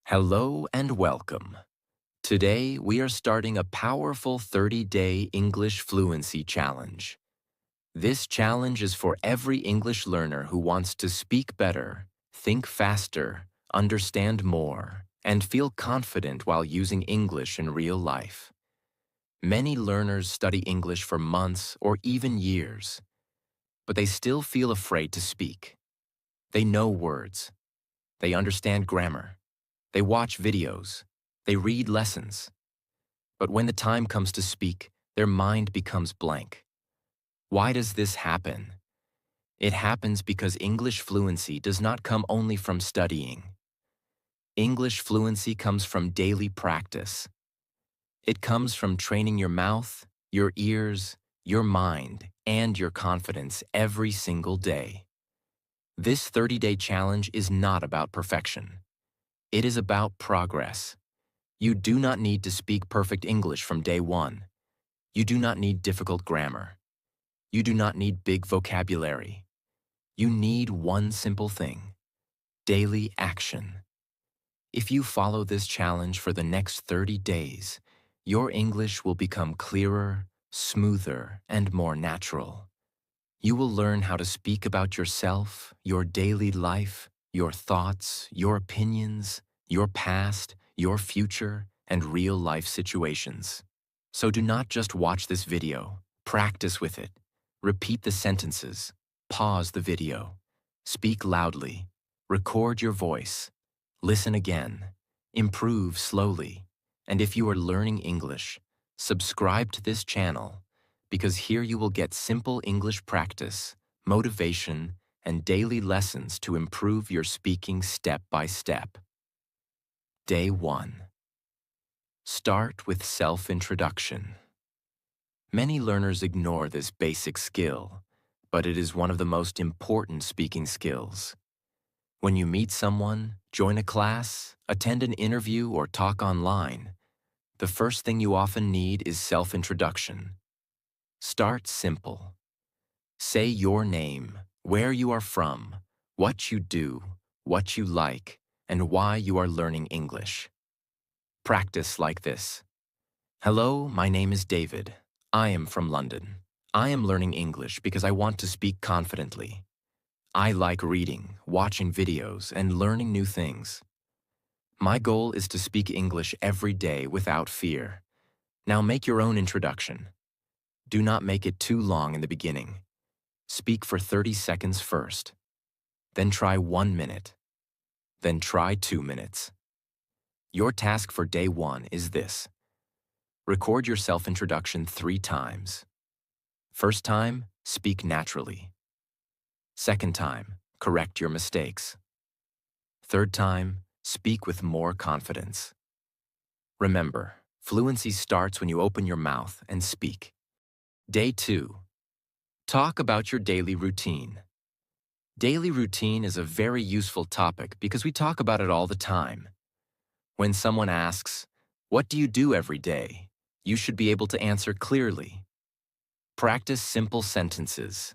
Hello and welcome. Today, we are starting a powerful 30-day English Fluency Challenge. This challenge is for every English learner who wants to speak better, think faster, understand more, and feel confident while using English in real life. Many learners study English for months or even years, but they still feel afraid to speak. They know words. They understand grammar. They watch videos. They read lessons. But when the time comes to speak, their mind becomes blank. Why does this happen? It happens because English fluency does not come only from studying. English fluency comes from daily practice. It comes from training your mouth, your ears, your mind, and your confidence every single day. This 30-day challenge is not about perfection. It is about progress. You do not need to speak perfect English from day one. You do not need difficult grammar. You do not need big vocabulary. You need one simple thing: daily action. If you follow this challenge for the next 30 days, your English will become clearer, smoother, and more natural. You will learn how to speak about yourself, your daily life, your thoughts, your opinions, your past, your future, and real-life situations. So do not just watch this video. Practice with it. Repeat the sentences. Pause the video. Speak loudly. Record your voice. Listen again. Improve slowly. And if you are learning English, subscribe to this channel, because here you will get simple English practice, motivation, and daily lessons to improve your speaking step by step. Day 1. Start with self-introduction. Many learners ignore this basic skill, but it is one of the most important speaking skills. When you meet someone, join a class, attend an interview, or talk online, the first thing you often need is self-introduction. Start simple. Say your name, where you are from, what you do, what you like, and why you are learning English. Practice like this. Hello, my name is David. I am from London. I am learning English because I want to speak confidently. I like reading, watching videos, and learning new things. My goal is to speak English every day without fear. Now make your own introduction. Do not make it too long in the beginning. Speak for 30 seconds first. Then try 1 minute. Then try 2 minutes. Your task for day 1 is this. Record your self-introduction 3 times. First time, speak naturally. Second time, correct your mistakes. Third time, speak with more confidence. Remember, fluency starts when you open your mouth and speak. Day 2. Talk about your daily routine. Daily routine is a very useful topic because we talk about it all the time. When someone asks, "What do you do every day?" you should be able to answer clearly. Practice simple sentences.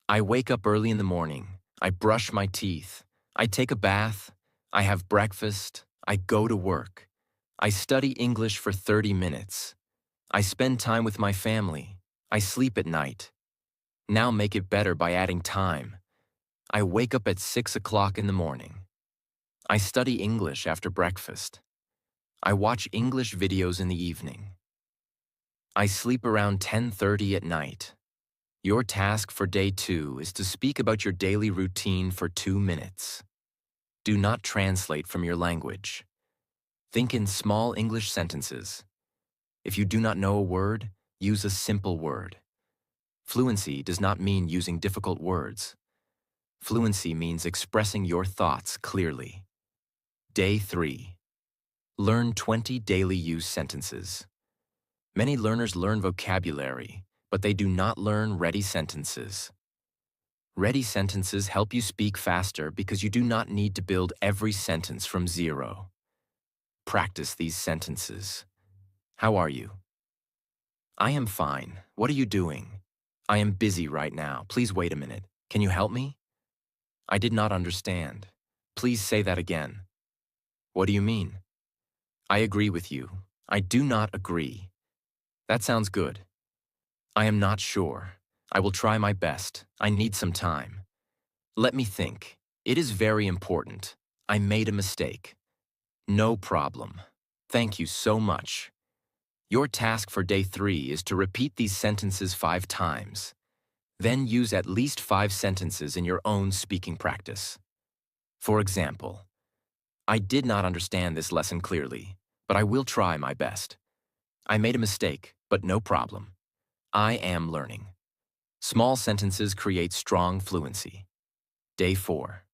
I wake up early in the morning. I brush my teeth. I take a bath. I have breakfast. I go to work. I study English for 30 minutes. I spend time with my family. I sleep at night. Now make it better by adding time. I wake up at 6 o'clock in the morning. I study English after breakfast. I watch English videos in the evening. I sleep around 10:30 at night. Your task for day 2 is to speak about your daily routine for 2 minutes. Do not translate from your language. Think in small English sentences. If you do not know a word, use a simple word. Fluency does not mean using difficult words. Fluency means expressing your thoughts clearly. Day 3. Learn 20 daily use sentences. Many learners learn vocabulary, but they do not learn ready sentences. Ready sentences help you speak faster because you do not need to build every sentence from zero. Practice these sentences. How are you? I am fine. What are you doing? I am busy right now. Please wait a minute. Can you help me? I did not understand. Please say that again. What do you mean? I agree with you. I do not agree. That sounds good. I am not sure. I will try my best. I need some time. Let me think. It is very important. I made a mistake. No problem. Thank you so much. Your task for day 3 is to repeat these sentences 5 times. Then use at least 5 sentences in your own speaking practice. For example, I did not understand this lesson clearly, but I will try my best. I made a mistake, but no problem. I am learning. Small sentences create strong fluency. Day 4.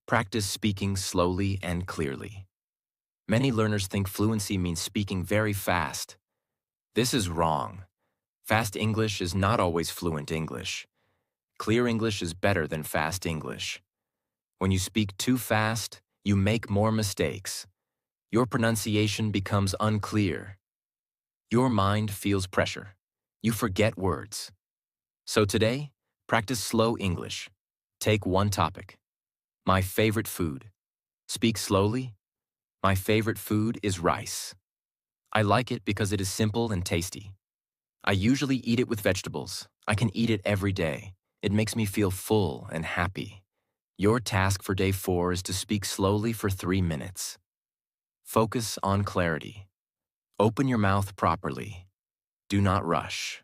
Practice speaking slowly and clearly. Many learners think fluency means speaking very fast. This is wrong. Fast English is not always fluent English. Clear English is better than fast English. When you speak too fast, you make more mistakes. Your pronunciation becomes unclear. Your mind feels pressure. You forget words. So today, practice slow English. Take one topic. My favorite food. Speak slowly. My favorite food is rice. I like it because it is simple and tasty. I usually eat it with vegetables. I can eat it every day. It makes me feel full and happy. Your task for day 4 is to speak slowly for 3 minutes. Focus on clarity. Open your mouth properly. Do not rush.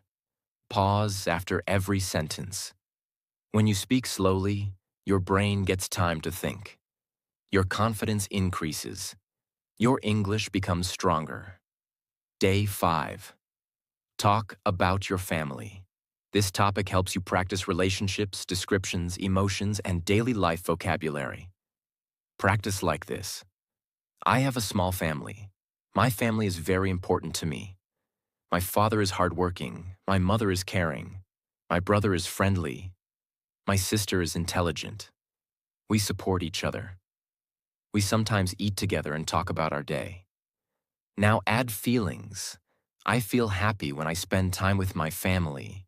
Pause after every sentence. When you speak slowly, your brain gets time to think. Your confidence increases. Your English becomes stronger. Day 5. Talk about your family. This topic helps you practice relationships, descriptions, emotions, and daily life vocabulary. Practice like this. I have a small family. My family is very important to me. My father is hardworking. My mother is caring. My brother is friendly. My sister is intelligent. We support each other. We sometimes eat together and talk about our day. Now add feelings. I feel happy when I spend time with my family.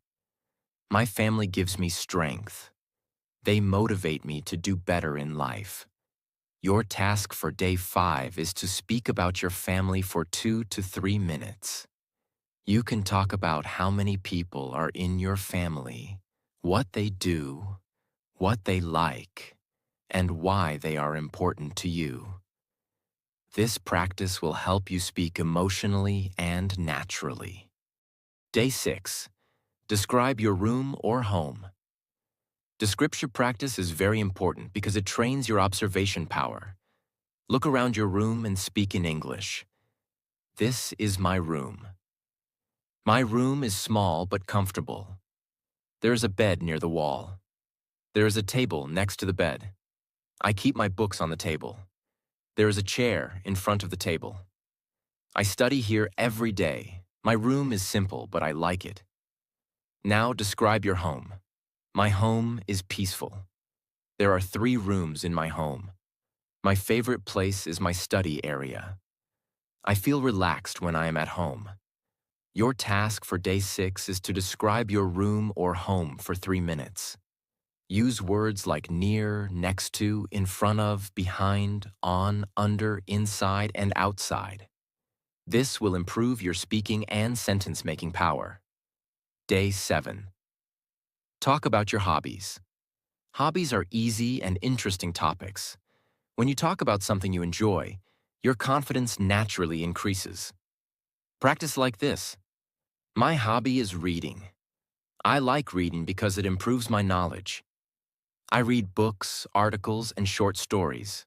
My family gives me strength. They motivate me to do better in life. Your task for day 5 is to speak about your family for 2 to 3 minutes. You can talk about how many people are in your family, what they do, what they like, and why they are important to you. This practice will help you speak emotionally and naturally. Day 6. Describe your room or home. Description practice is very important because it trains your observation power. Look around your room and speak in English. This is my room. My room is small but comfortable. There is a bed near the wall. There is a table next to the bed. I keep my books on the table. There is a chair in front of the table. I study here every day. My room is simple, but I like it. Now describe your home. My home is peaceful. There are 3 rooms in my home. My favorite place is my study area. I feel relaxed when I am at home. Your task for day 6 is to describe your room or home for 3 minutes. Use words like near, next to, in front of, behind, on, under, inside, and outside. This will improve your speaking and sentence-making power. Day 7. Talk about your hobbies. Hobbies are easy and interesting topics. When you talk about something you enjoy, your confidence naturally increases. Practice like this. My hobby is reading. I like reading because it improves my knowledge. I read books, articles, and short stories.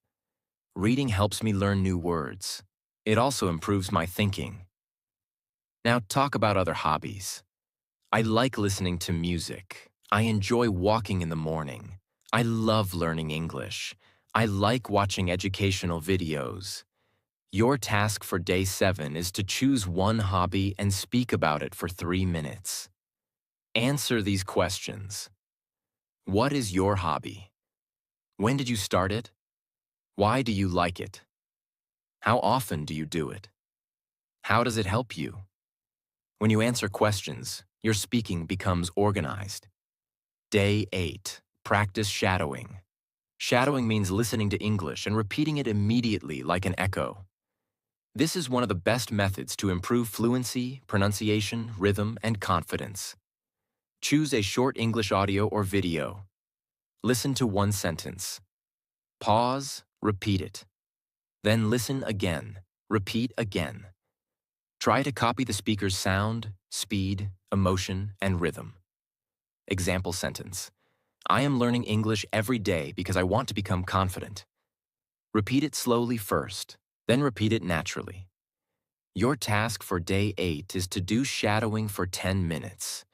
Reading helps me learn new words. It also improves my thinking. Now talk about other hobbies. I like listening to music. I enjoy walking in the morning. I love learning English. I like watching educational videos. Your task for day 7 is to choose one hobby and speak about it for 3 minutes. Answer these questions. What is your hobby? When did you start it? Why do you like it? How often do you do it? How does it help you? When you answer questions, your speaking becomes organized. Day 8. Practice shadowing. Shadowing means listening to English and repeating it immediately like an echo. This is one of the best methods to improve fluency, pronunciation, rhythm, and confidence. Choose a short English audio or video. Listen to one sentence. Pause, repeat it. Then listen again. Repeat again. Try to copy the speaker's sound, speed, emotion, and rhythm. Example sentence. I am learning English every day because I want to become confident. Repeat it slowly first, then repeat it naturally. Your task for day 8 is to do shadowing for 10 minutes.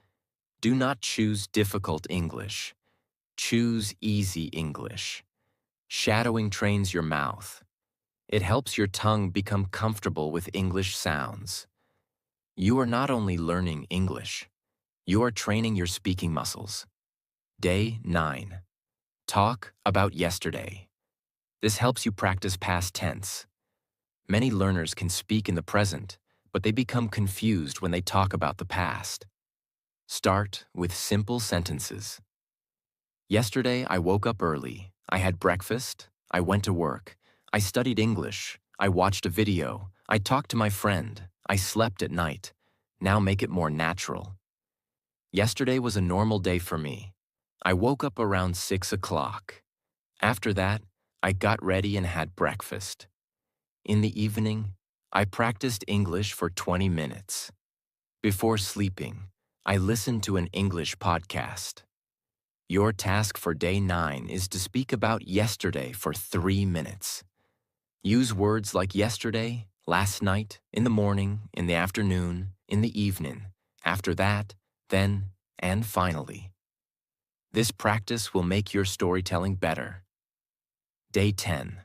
Do not choose difficult English. Choose easy English. Shadowing trains your mouth. It helps your tongue become comfortable with English sounds. You are not only learning English, you are training your speaking muscles. Day 9. Talk about yesterday. This helps you practice past tense. Many learners can speak in the present, but they become confused when they talk about the past. Start with simple sentences. Yesterday, I woke up early. I had breakfast. I went to work. I studied English. I watched a video. I talked to my friend. I slept at night. Now make it more natural. Yesterday was a normal day for me. I woke up around 6 o'clock. After that, I got ready and had breakfast. In the evening, I practiced English for 20 minutes. Before sleeping, I listened to an English podcast. Your task for day 9 is to speak about yesterday for 3 minutes. Use words like yesterday, last night, in the morning, in the afternoon, in the evening, after that, then, and finally. This practice will make your storytelling better. Day 10.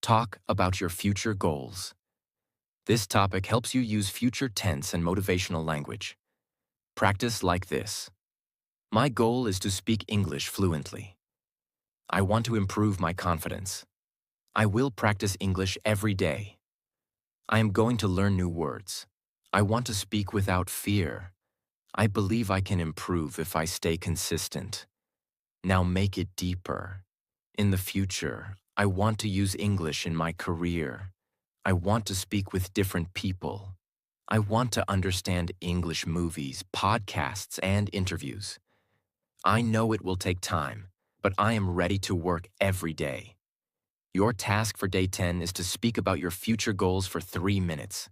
Talk about your future goals. This topic helps you use future tense and motivational language. Practice like this. My goal is to speak English fluently. I want to improve my confidence. I will practice English every day. I am going to learn new words. I want to speak without fear. I believe I can improve if I stay consistent. Now make it deeper. In the future, I want to use English in my career. I want to speak with different people. I want to understand English movies, podcasts, and interviews. I know it will take time, but I am ready to work every day. Your task for day 10 is to speak about your future goals for 3 minutes.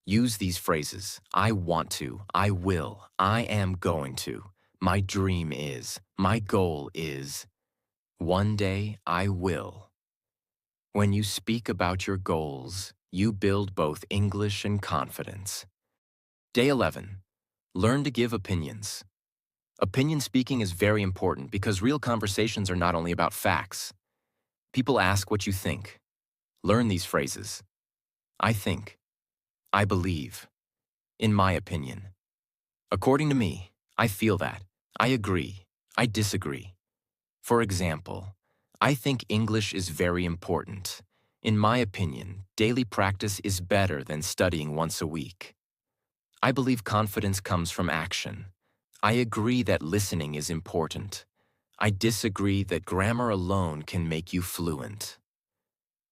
Use these phrases. I want to, I will, I am going to, my dream is, my goal is. One day I will. When you speak about your goals, you build both English and confidence. Day 11. Learn to give opinions. Opinion speaking is very important because real conversations are not only about facts. People ask what you think. Learn these phrases. I think. I believe. In my opinion. According to me, I feel that. I agree. I disagree. For example, I think English is very important. In my opinion, daily practice is better than studying once a week. I believe confidence comes from action. I agree that listening is important. I disagree that grammar alone can make you fluent.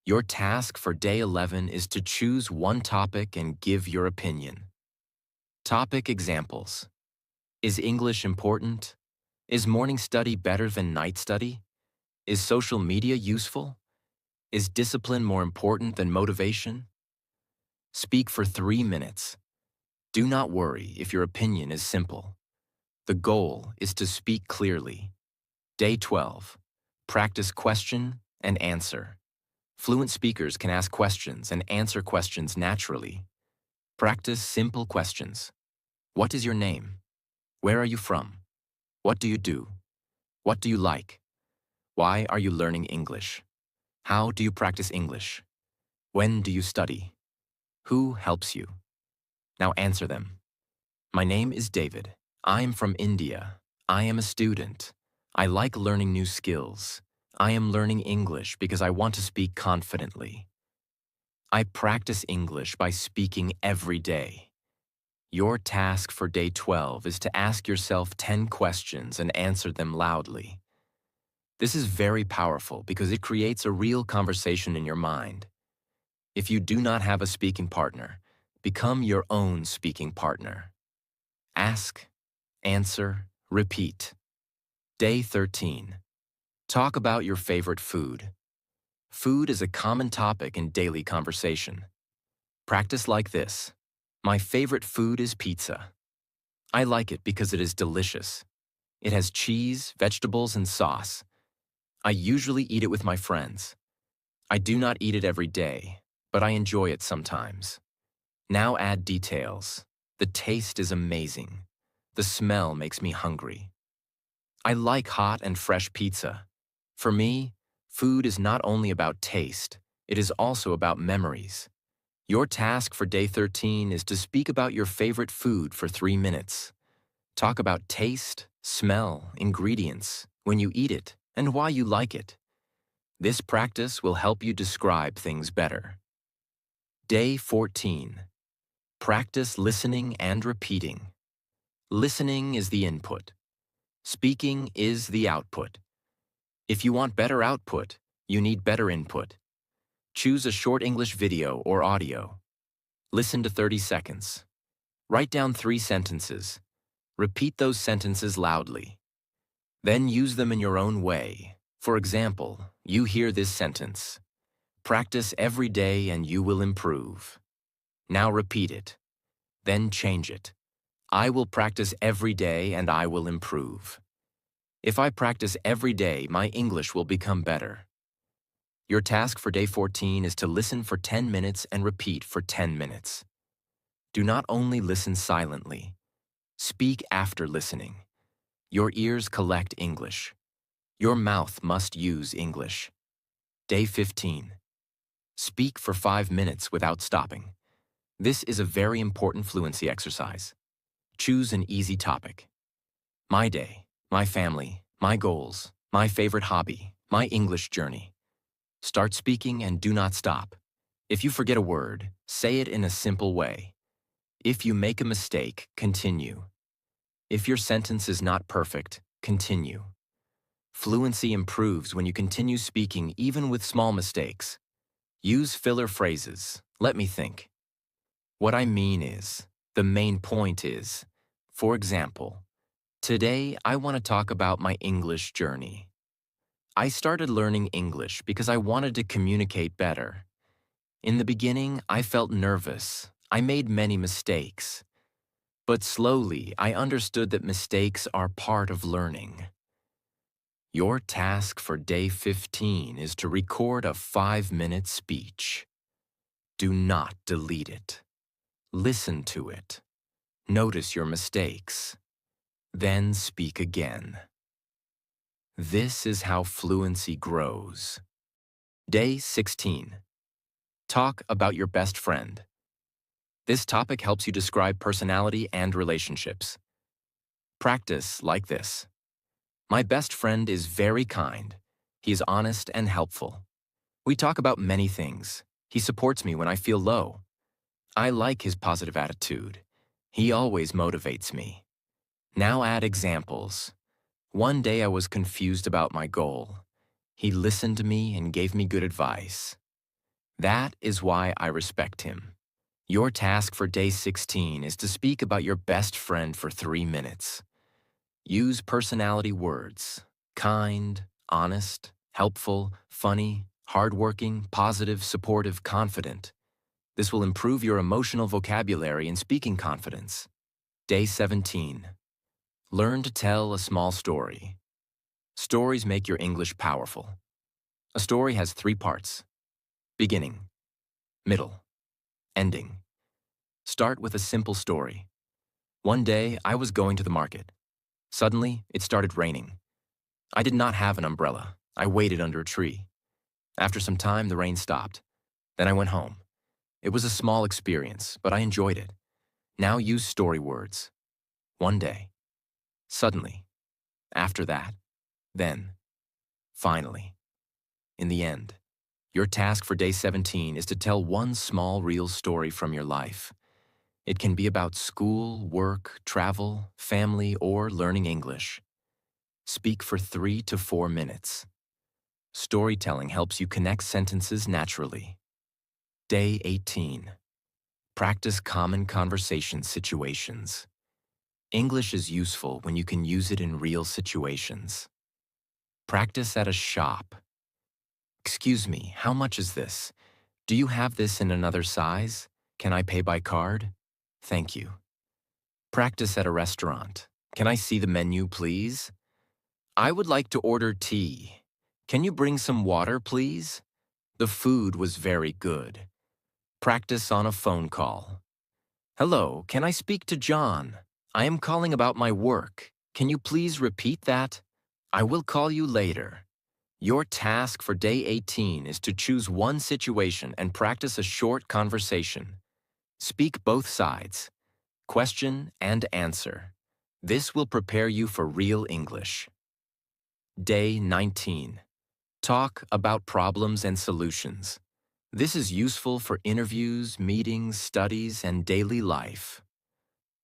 Your task for day 11 is to choose one topic and give your opinion. Topic examples. Is English important? Is morning study better than night study? Is social media useful? Is discipline more important than motivation? Speak for 3 minutes. Do not worry if your opinion is simple. The goal is to speak clearly. Day 12. Practice question and answer. Fluent speakers can ask questions and answer questions naturally. Practice simple questions. What is your name? Where are you from? What do you do? What do you like? Why are you learning English? How do you practice English? When do you study? Who helps you? Now answer them. My name is David. I am from India. I am a student. I like learning new skills. I am learning English because I want to speak confidently. I practice English by speaking every day. Your task for day 12 is to ask yourself 10 questions and answer them loudly. This is very powerful because it creates a real conversation in your mind. If you do not have a speaking partner, become your own speaking partner. Ask, answer, repeat. Day 13. Talk about your favorite food. Food is a common topic in daily conversation. Practice like this. My favorite food is pizza. I like it because it is delicious. It has cheese, vegetables, and sauce. I usually eat it with my friends. I do not eat it every day, but I enjoy it sometimes. Now add details. The taste is amazing. The smell makes me hungry. I like hot and fresh pizza. For me, food is not only about taste, it is also about memories. Your task for day 13 is to speak about your favorite food for 3 minutes. Talk about taste, smell, ingredients, when you eat it, and why you like it. This practice will help you describe things better. Day 14. Practice listening and repeating. Listening is the input. Speaking is the output. If you want better output, you need better input. Choose a short English video or audio. Listen to 30 seconds. Write down 3 sentences. Repeat those sentences loudly. Then use them in your own way. For example, you hear this sentence. Practice every day and you will improve. Now repeat it. Then change it. I will practice every day and I will improve. If I practice every day, my English will become better. Your task for day 14 is to listen for 10 minutes and repeat for 10 minutes. Do not only listen silently. Speak after listening. Your ears collect English. Your mouth must use English. Day 15. Speak for 5 minutes without stopping. This is a very important fluency exercise. Choose an easy topic. My day, my family, my goals, my favorite hobby, my English journey. Start speaking and do not stop. If you forget a word, say it in a simple way. If you make a mistake, continue. If your sentence is not perfect, continue. Fluency improves when you continue speaking even with small mistakes. Use filler phrases. Let me think. What I mean is, the main point is, for example, today I want to talk about my English journey. I started learning English because I wanted to communicate better. In the beginning, I felt nervous. I made many mistakes. But slowly, I understood that mistakes are part of learning. Your task for day 15 is to record a 5-minute speech. Do not delete it. Listen to it. Notice your mistakes. Then speak again. This is how fluency grows. Day 16. Talk about your best friend. This topic helps you describe personality and relationships. Practice like this. My best friend is very kind. He is honest and helpful. We talk about many things. He supports me when I feel low. I like his positive attitude. He always motivates me. Now add examples. One day I was confused about my goal. He listened to me and gave me good advice. That is why I respect him. Your task for day 16 is to speak about your best friend for 3 minutes. Use personality words: kind, honest, helpful, funny, hardworking, positive, supportive, confident. This will improve your emotional vocabulary and speaking confidence. Day 17. Learn to tell a small story. Stories make your English powerful. A story has 3 parts: beginning, middle, ending. Start with a simple story. One day, I was going to the market. Suddenly, it started raining. I did not have an umbrella. I waited under a tree. After some time, the rain stopped. Then I went home. It was a small experience, but I enjoyed it. Now use story words. One day. Suddenly. After that. Then. Finally. In the end. Your task for day 17 is to tell one small real story from your life. It can be about school, work, travel, family, or learning English. Speak for 3 to 4 minutes. Storytelling helps you connect sentences naturally. Day 18. Practice common conversation situations. English is useful when you can use it in real situations. Practice at a shop. Excuse me, how much is this? Do you have this in another size? Can I pay by card? Thank you. Practice at a restaurant. Can I see the menu, please? I would like to order tea. Can you bring some water, please? The food was very good. Practice on a phone call. Hello, can I speak to John? I am calling about my work. Can you please repeat that? I will call you later. Your task for day 18 is to choose one situation and practice a short conversation. Speak both sides. Question and answer. This will prepare you for real English. Day 19. Talk about problems and solutions. This is useful for interviews, meetings, studies, and daily life.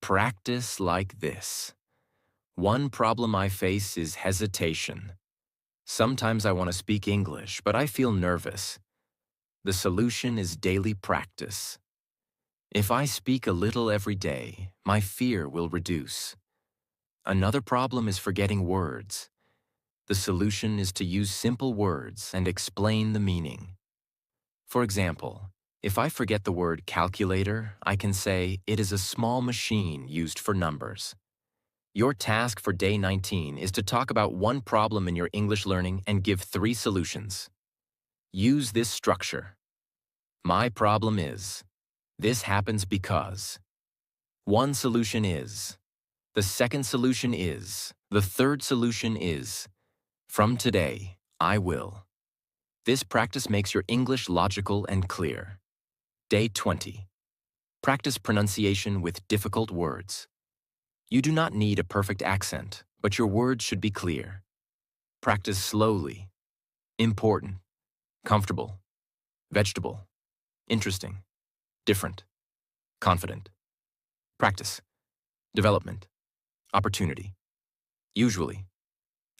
Practice like this. One problem I face is hesitation. Sometimes I want to speak English, but I feel nervous. The solution is daily practice. If I speak a little every day, my fear will reduce. Another problem is forgetting words. The solution is to use simple words and explain the meaning. For example, if I forget the word calculator, I can say it is a small machine used for numbers. Your task for day 19 is to talk about one problem in your English learning and give 3 solutions. Use this structure. My problem is. This happens because. One solution is. The second solution is. The third solution is. From today, I will. This practice makes your English logical and clear. Day 20. Practice pronunciation with difficult words. You do not need a perfect accent, but your words should be clear. Practice slowly. Important. Comfortable. Vegetable. Interesting. Different. Confident. Practice. Development. Opportunity. Usually.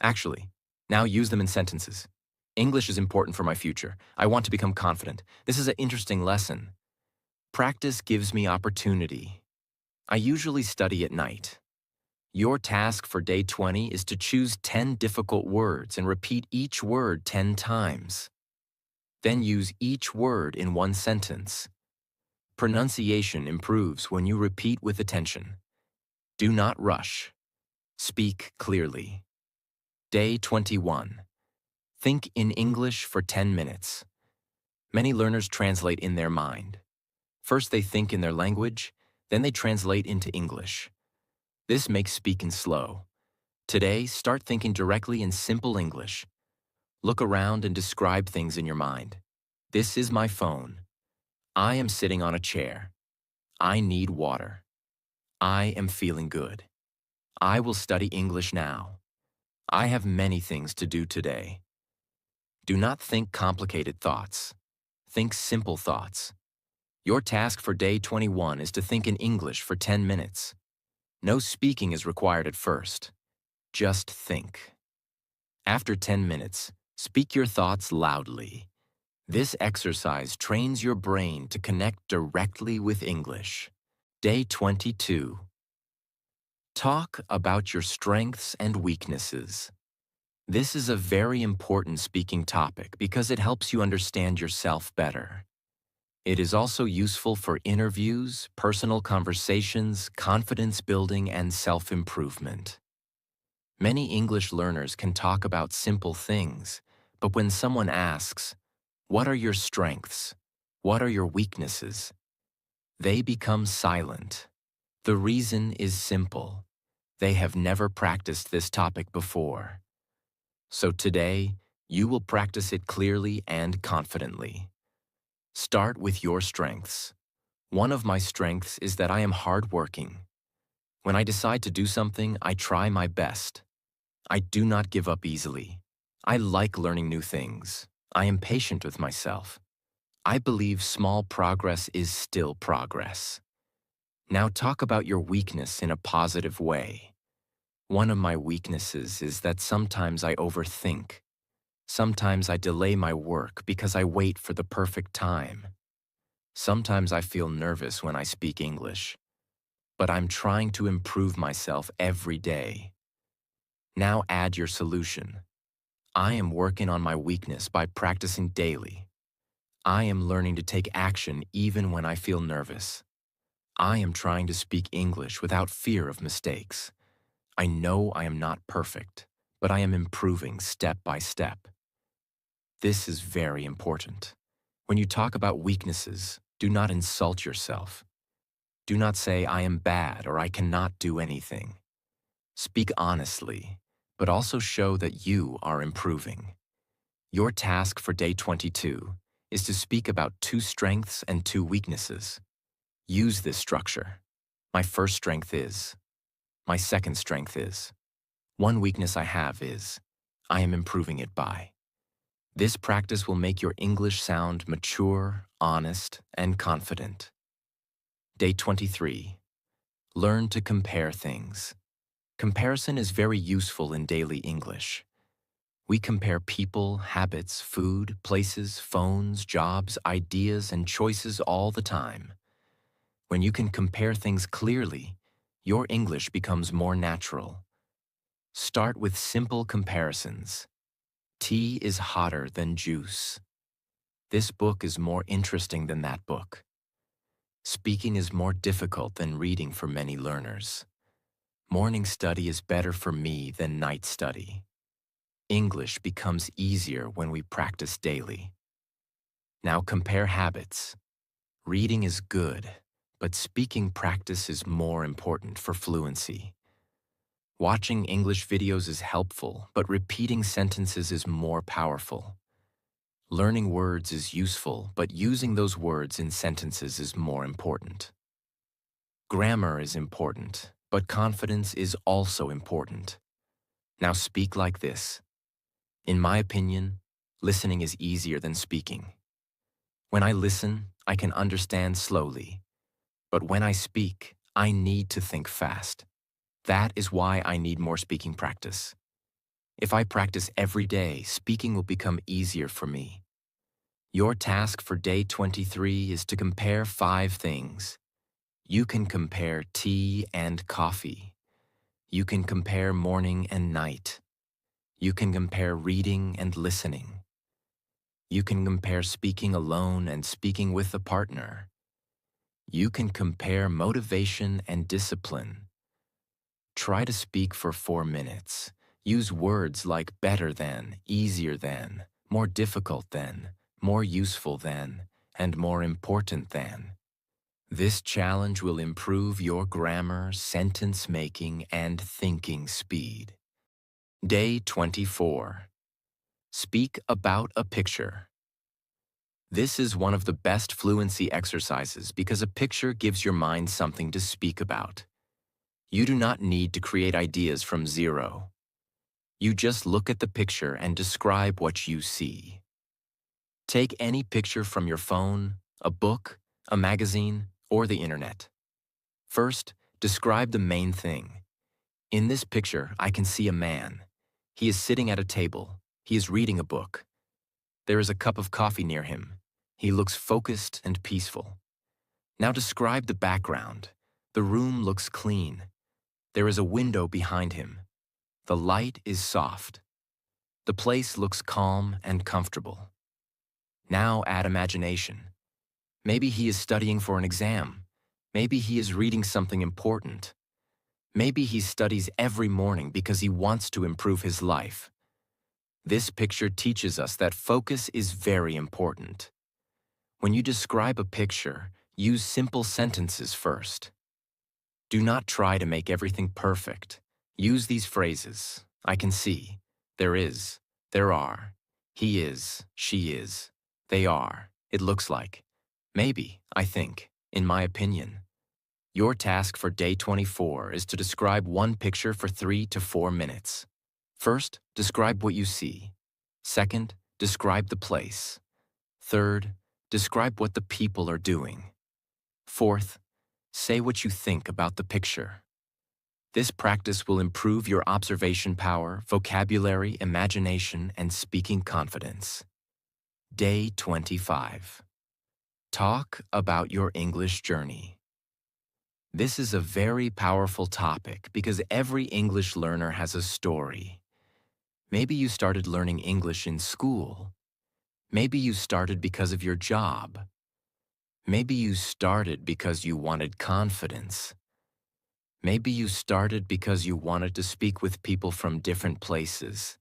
Actually. Now use them in sentences. English is important for my future. I want to become confident. This is an interesting lesson. Practice gives me opportunity. I usually study at night. Your task for day 20 is to choose 10 difficult words and repeat each word 10 times. Then use each word in one sentence. Pronunciation improves when you repeat with attention. Do not rush. Speak clearly. Day 21. Think in English for 10 minutes. Many learners translate in their mind. First they think in their language, then they translate into English. This makes speaking slow. Today, start thinking directly in simple English. Look around and describe things in your mind. This is my phone. I am sitting on a chair. I need water. I am feeling good. I will study English now. I have many things to do today. Do not think complicated thoughts. Think simple thoughts. Your task for day 21 is to think in English for 10 minutes. No speaking is required at first. Just think. After 10 minutes, speak your thoughts loudly. This exercise trains your brain to connect directly with English. Day 22. Talk about your strengths and weaknesses. This is a very important speaking topic because it helps you understand yourself better. It is also useful for interviews, personal conversations, confidence building, and self-improvement. Many English learners can talk about simple things, but when someone asks, "What are your strengths? What are your weaknesses?" they become silent. The reason is simple. They have never practiced this topic before. So today, you will practice it clearly and confidently. Start with your strengths. One of my strengths is that I am hardworking. When I decide to do something, I try my best. I do not give up easily. I like learning new things. I am patient with myself. I believe small progress is still progress. Now talk about your weakness in a positive way. One of my weaknesses is that sometimes I overthink. Sometimes I delay my work because I wait for the perfect time. Sometimes I feel nervous when I speak English, but I'm trying to improve myself every day. Now add your solution. I am working on my weakness by practicing daily. I am learning to take action even when I feel nervous. I am trying to speak English without fear of mistakes. I know I am not perfect, but I am improving step by step. This is very important. When you talk about weaknesses, do not insult yourself. Do not say, I am bad or I cannot do anything. Speak honestly, but also show that you are improving. Your task for day 22 is to speak about 2 strengths and 2 weaknesses. Use this structure. My first strength is. My second strength is. One weakness I have is. I am improving it by. This practice will make your English sound mature, honest, and confident. Day 23. Learn to compare things. Comparison is very useful in daily English. We compare people, habits, food, places, phones, jobs, ideas, and choices all the time. When you can compare things clearly, your English becomes more natural. Start with simple comparisons. Tea is hotter than juice. This book is more interesting than that book. Speaking is more difficult than reading for many learners. Morning study is better for me than night study. English becomes easier when we practice daily. Now compare habits. Reading is good, but speaking practice is more important for fluency. Watching English videos is helpful, but repeating sentences is more powerful. Learning words is useful, but using those words in sentences is more important. Grammar is important, but confidence is also important. Now speak like this. In my opinion, listening is easier than speaking. When I listen, I can understand slowly. But when I speak, I need to think fast. That is why I need more speaking practice. If I practice every day, speaking will become easier for me. Your task for day 23 is to compare 5 things. You can compare tea and coffee. You can compare morning and night. You can compare reading and listening. You can compare speaking alone and speaking with a partner. You can compare motivation and discipline. Try to speak for 4 minutes. Use words like better than, easier than, more difficult than, more useful than, and more important than. This challenge will improve your grammar, sentence making, and thinking speed. Day 24. Speak about a picture. This is one of the best fluency exercises because a picture gives your mind something to speak about. You do not need to create ideas from zero. You just look at the picture and describe what you see. Take any picture from your phone, a book, a magazine, or the internet. First, describe the main thing. In this picture, I can see a man. He is sitting at a table. He is reading a book. There is a cup of coffee near him. He looks focused and peaceful. Now describe the background. The room looks clean. There is a window behind him. The light is soft. The place looks calm and comfortable. Now add imagination. Maybe he is studying for an exam. Maybe he is reading something important. Maybe he studies every morning because he wants to improve his life. This picture teaches us that focus is very important. When you describe a picture, use simple sentences first. Do not try to make everything perfect. Use these phrases. I can see. There is. There are. He is. She is. They are. It looks like. Maybe. I think. In my opinion. Your task for day 24 is to describe one picture for 3 to 4 minutes. First, describe what you see. Second, describe the place. Third, describe what the people are doing. Fourth, say what you think about the picture. This practice will improve your observation power, vocabulary, imagination, and speaking confidence. Day 25. Talk about your English journey. This is a very powerful topic because every English learner has a story. Maybe you started learning English in school. Maybe you started because of your job. Maybe you started because you wanted confidence. Maybe you started because you wanted to speak with people from different places.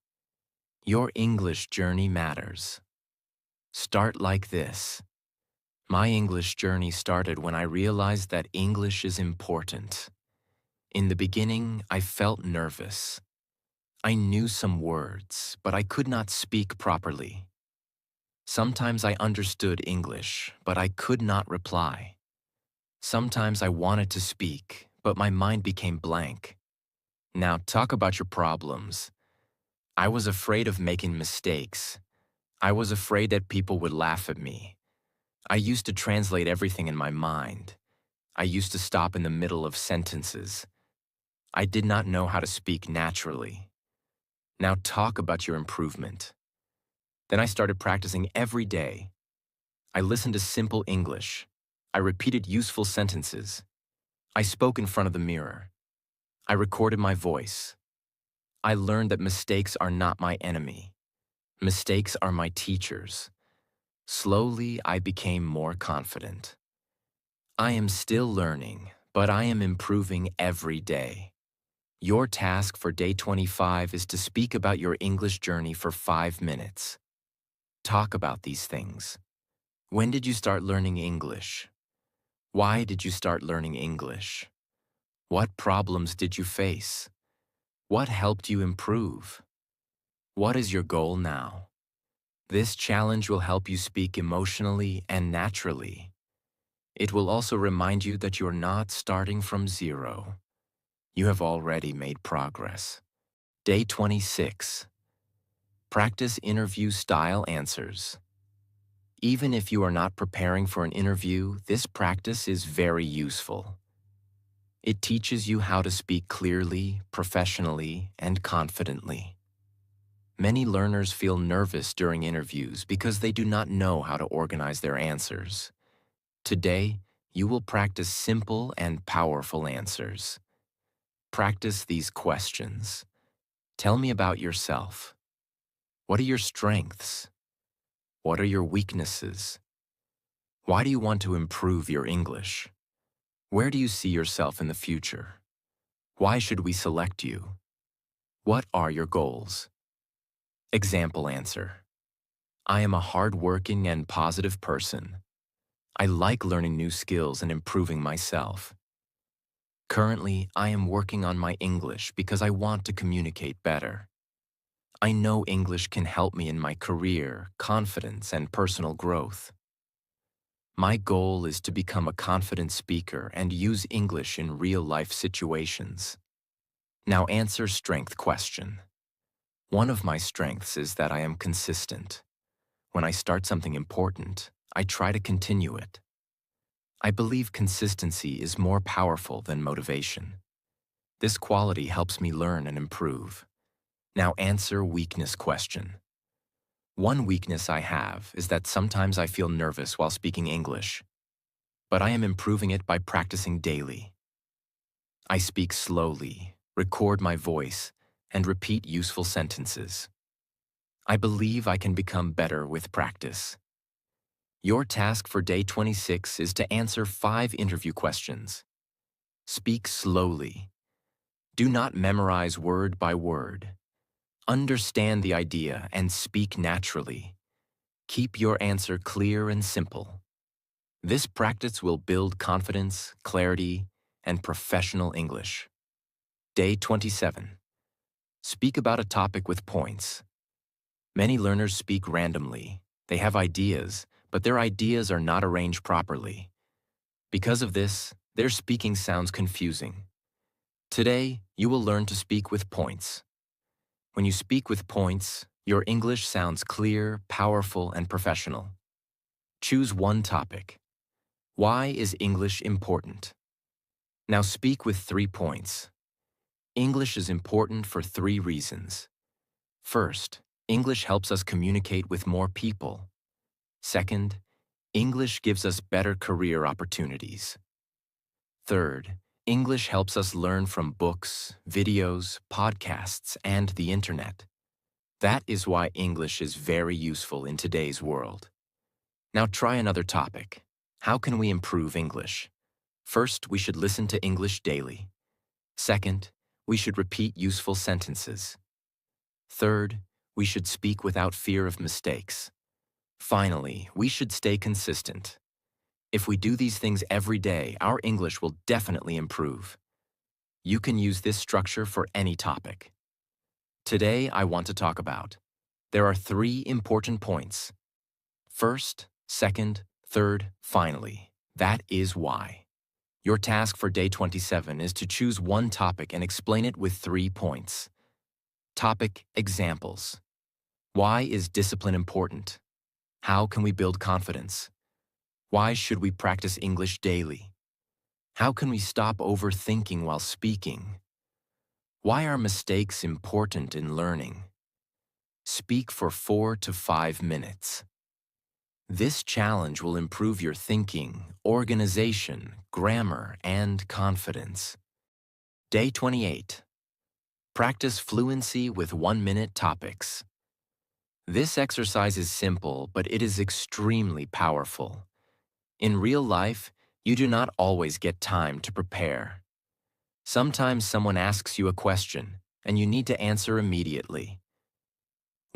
Your English journey matters. Start like this. My English journey started when I realized that English is important. In the beginning, I felt nervous. I knew some words, but I could not speak properly. Sometimes I understood English, but I could not reply. Sometimes I wanted to speak, but my mind became blank. Now talk about your problems. I was afraid of making mistakes. I was afraid that people would laugh at me. I used to translate everything in my mind. I used to stop in the middle of sentences. I did not know how to speak naturally. Now talk about your improvement. Then I started practicing every day. I listened to simple English. I repeated useful sentences. I spoke in front of the mirror. I recorded my voice. I learned that mistakes are not my enemy. Mistakes are my teachers. Slowly, I became more confident. I am still learning, but I am improving every day. Your task for day 25 is to speak about your English journey for 5 minutes. Talk about these things. When did you start learning English? Why did you start learning English? What problems did you face? What helped you improve? What is your goal now? This challenge will help you speak emotionally and naturally. It will also remind you that you're not starting from zero. You have already made progress. Day 26. Practice interview-style answers. Even if you are not preparing for an interview, this practice is very useful. It teaches you how to speak clearly, professionally, and confidently. Many learners feel nervous during interviews because they do not know how to organize their answers. Today, you will practice simple and powerful answers. Practice these questions. Tell me about yourself. What are your strengths? What are your weaknesses? Why do you want to improve your English? Where do you see yourself in the future? Why should we select you? What are your goals? Example answer. I am a hardworking and positive person. I like learning new skills and improving myself. Currently, I am working on my English because I want to communicate better. I know English can help me in my career, confidence, and personal growth. My goal is to become a confident speaker and use English in real-life situations. Now answer strength question. One of my strengths is that I am consistent. When I start something important, I try to continue it. I believe consistency is more powerful than motivation. This quality helps me learn and improve. Now answer weakness question. One weakness I have is that sometimes I feel nervous while speaking English, but I am improving it by practicing daily. I speak slowly, record my voice, and repeat useful sentences. I believe I can become better with practice. Your task for day 26 is to answer 5 interview questions. Speak slowly. Do not memorize word by word. Understand the idea and speak naturally. Keep your answer clear and simple. This practice will build confidence, clarity, and professional English. Day 27. Speak about a topic with points. Many learners speak randomly. They have ideas, but their ideas are not arranged properly. Because of this, their speaking sounds confusing. Today, you will learn to speak with points. When you speak with points, your English sounds clear, powerful, and professional. Choose one topic. Why is English important? Now speak with 3 points. English is important for 3 reasons. First, English helps us communicate with more people. Second, English gives us better career opportunities. Third, English helps us learn from books, videos, podcasts, and the internet. That is why English is very useful in today's world. Now try another topic. How can we improve English? First, we should listen to English daily. Second, we should repeat useful sentences. Third, we should speak without fear of mistakes. Finally, we should stay consistent. If we do these things every day, our English will definitely improve. You can use this structure for any topic. Today, I want to talk about. There are 3 important points. First, second, third, finally. That is why. Your task for day 27 is to choose one topic and explain it with 3 points. Topic examples. Why is discipline important? How can we build confidence? Why should we practice English daily? How can we stop overthinking while speaking? Why are mistakes important in learning? Speak for 4 to 5 minutes. This challenge will improve your thinking, organization, grammar, and confidence. Day 28. Practice fluency with 1-minute topics. This exercise is simple, but it is extremely powerful. In real life, you do not always get time to prepare. Sometimes someone asks you a question, and you need to answer immediately.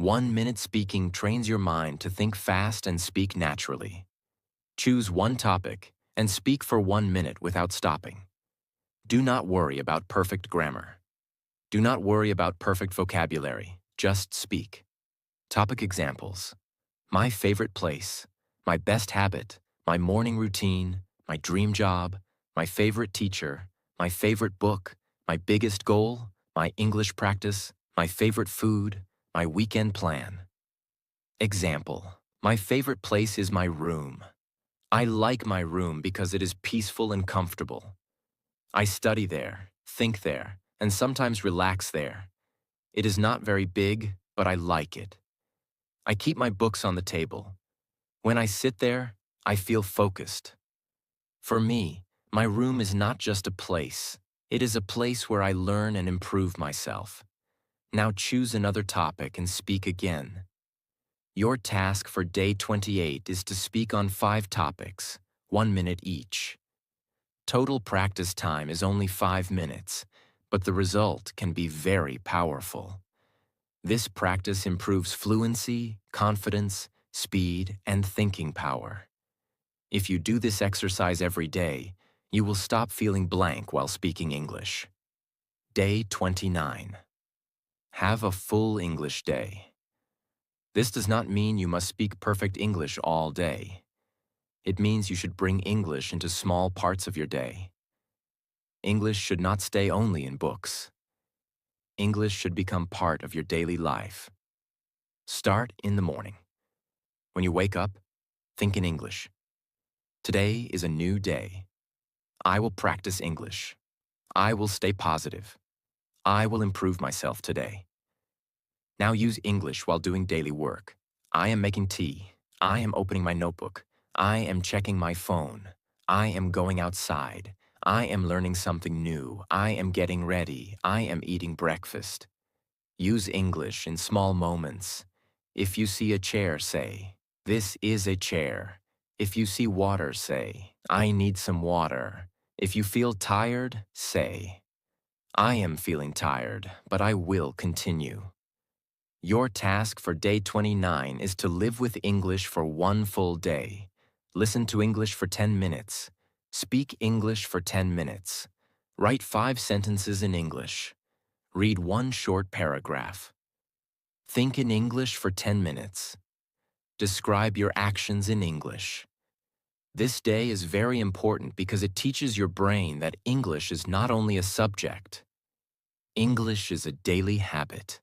1-minute speaking trains your mind to think fast and speak naturally. Choose one topic and speak for 1 minute without stopping. Do not worry about perfect grammar. Do not worry about perfect vocabulary. Just speak. Topic examples. My favorite place, my best habit, my morning routine, my dream job, my favorite teacher, my favorite book, my biggest goal, my English practice, my favorite food, my weekend plan. Example. My favorite place is my room. I like my room because it is peaceful and comfortable. I study there, think there, and sometimes relax there. It is not very big, but I like it. I keep my books on the table. When I sit there, I feel focused. For me, my room is not just a place. It is a place where I learn and improve myself. Now choose another topic and speak again. Your task for day 28 is to speak on 5 topics, 1 minute each. Total practice time is only 5 minutes, but the result can be very powerful. This practice improves fluency, confidence, speed, and thinking power. If you do this exercise every day, you will stop feeling blank while speaking English. Day 29. Have a full English day. This does not mean you must speak perfect English all day. It means you should bring English into small parts of your day. English should not stay only in books. English should become part of your daily life. Start in the morning. When you wake up, think in English. Today is a new day. I will practice English. I will stay positive. I will improve myself today. Now use English while doing daily work. I am making tea. I am opening my notebook. I am checking my phone. I am going outside. I am learning something new. I am getting ready. I am eating breakfast. Use English in small moments. If you see a chair, say, "This is a chair." If you see water, say, "I need some water." If you feel tired, say, "I am feeling tired, but I will continue." Your task for day 29 is to live with English for 1 full day. Listen to English for 10 minutes. Speak English for 10 minutes. Write 5 sentences in English. Read 1 short paragraph. Think in English for 10 minutes. Describe your actions in English. This day is very important because it teaches your brain that English is not only a subject. English is a daily habit.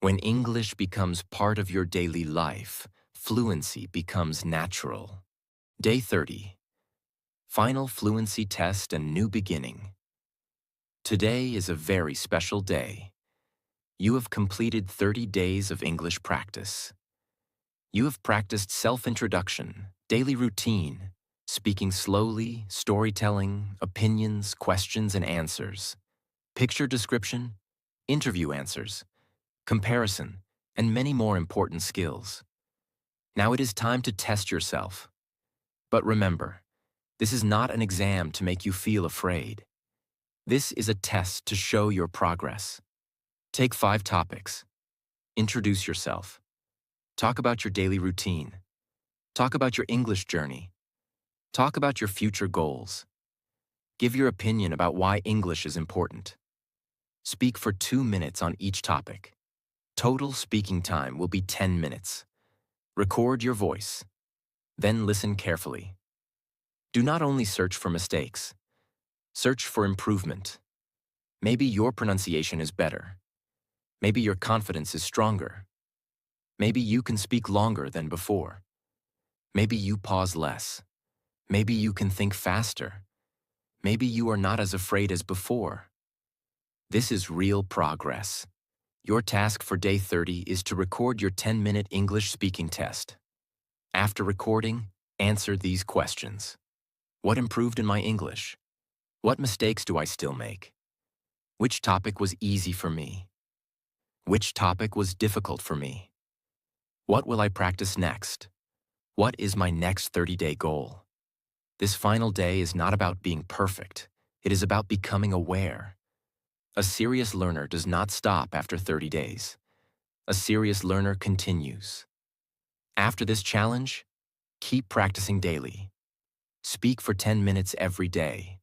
When English becomes part of your daily life, fluency becomes natural. Day 30. Final fluency test and new beginning. Today is a very special day. You have completed 30 days of English practice. You have practiced self-introduction, daily routine, speaking slowly, storytelling, opinions, questions and answers, picture description, interview answers, comparison, and many more important skills. Now it is time to test yourself. But remember, this is not an exam to make you feel afraid. This is a test to show your progress. Take 5 topics. Introduce yourself. Talk about your daily routine. Talk about your English journey. Talk about your future goals. Give your opinion about why English is important. Speak for 2 minutes on each topic. Total speaking time will be 10 minutes. Record your voice. Then listen carefully. Do not only search for mistakes. Search for improvement. Maybe your pronunciation is better. Maybe your confidence is stronger. Maybe you can speak longer than before. Maybe you pause less. Maybe you can think faster. Maybe you are not as afraid as before. This is real progress. Your task for day 30 is to record your 10-minute English speaking test. After recording, answer these questions. What improved in my English? What mistakes do I still make? Which topic was easy for me? Which topic was difficult for me? What will I practice next? What is my next 30-day goal? This final day is not about being perfect. It is about becoming aware. A serious learner does not stop after 30 days. A serious learner continues. After this challenge, keep practicing daily. Speak for 10 minutes every day.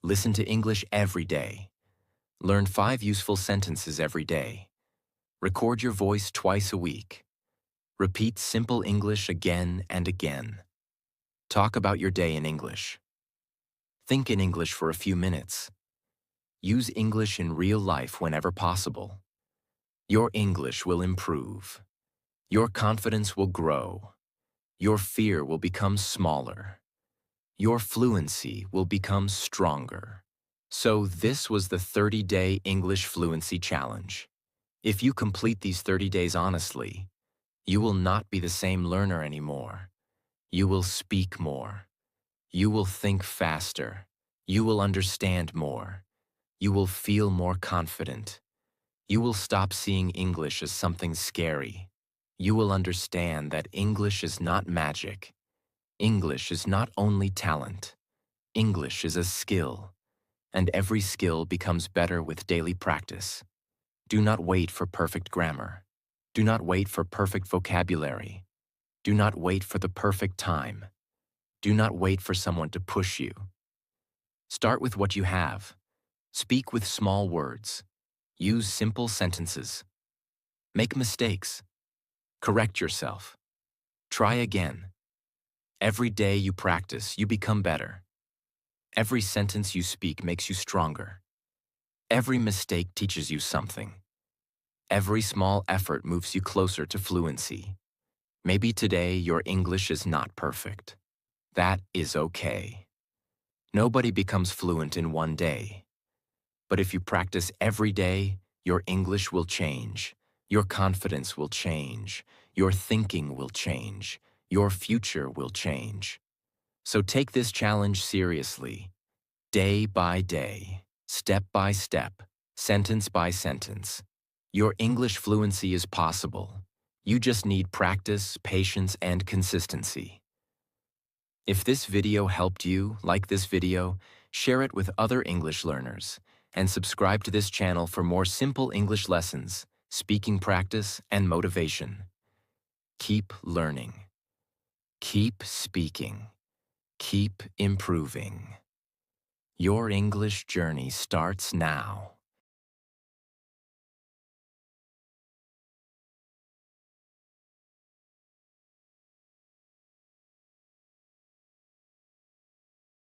Listen to English every day. Learn 5 useful sentences every day. Record your voice twice a week. Repeat simple English again and again. Talk about your day in English. Think in English for a few minutes. Use English in real life whenever possible. Your English will improve. Your confidence will grow. Your fear will become smaller. Your fluency will become stronger. So this was the 30-day English Fluency Challenge. If you complete these 30 days honestly, you will not be the same learner anymore. You will speak more. You will think faster. You will understand more. You will feel more confident. You will stop seeing English as something scary. You will understand that English is not magic. English is not only talent. English is a skill, and every skill becomes better with daily practice. Do not wait for perfect grammar. Do not wait for perfect vocabulary. Do not wait for the perfect time. Do not wait for someone to push you. Start with what you have. Speak with small words. Use simple sentences. Make mistakes. Correct yourself. Try again. Every day you practice, you become better. Every sentence you speak makes you stronger. Every mistake teaches you something. Every small effort moves you closer to fluency. Maybe today your English is not perfect. That is okay. Nobody becomes fluent in one day. But if you practice every day, your English will change. Your confidence will change. Your thinking will change. Your future will change. So take this challenge seriously. Day by day, step by step, sentence by sentence. Your English fluency is possible. You just need practice, patience, and consistency. If this video helped you, like this video, share it with other English learners, and subscribe to this channel for more simple English lessons, speaking practice, and motivation. Keep learning. Keep speaking. Keep improving. Your English journey starts now.